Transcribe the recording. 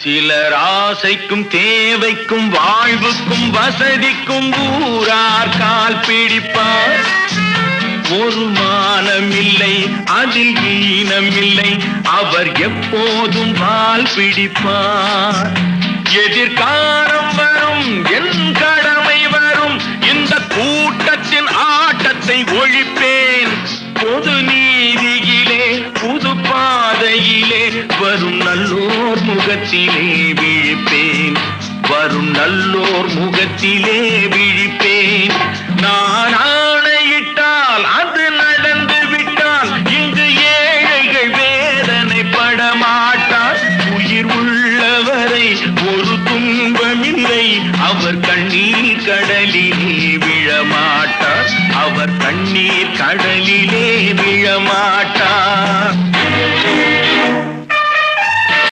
சிலர் ஆசைக்கும் தேவைக்கும் வாழ்வுக்கும் வசதிக்கும் ஊரார் கால் பிடிப்பார். ஒரு மானமில்லை அதில் ஈனமில்லை, அவர் எப்போதும் வால் பிடிப்பார். எதிர்காலம் வரும் என் கடமை வரும், இந்த கூட்டத்தின் ஆட்டத்தை ஒழிப்பேன். பொது நீதியிலே புது பாதையிலே வரும் நல்லோர் முகத்திலே விழிப்பேன். வரும் நல்லோர் முகத்திலே விழிப்பேன். நான் ஆணையிட்டால் அது நடந்து விட்டால் இங்கு ஏழைகள் வேதனை படமாட்டார். உயிர் உள்ளவரை ஒரு துன்பமில்லை, அவர் கண்ணீர் கடலிலே விழமாட்டார். அவர் கண்ணீர் கடல்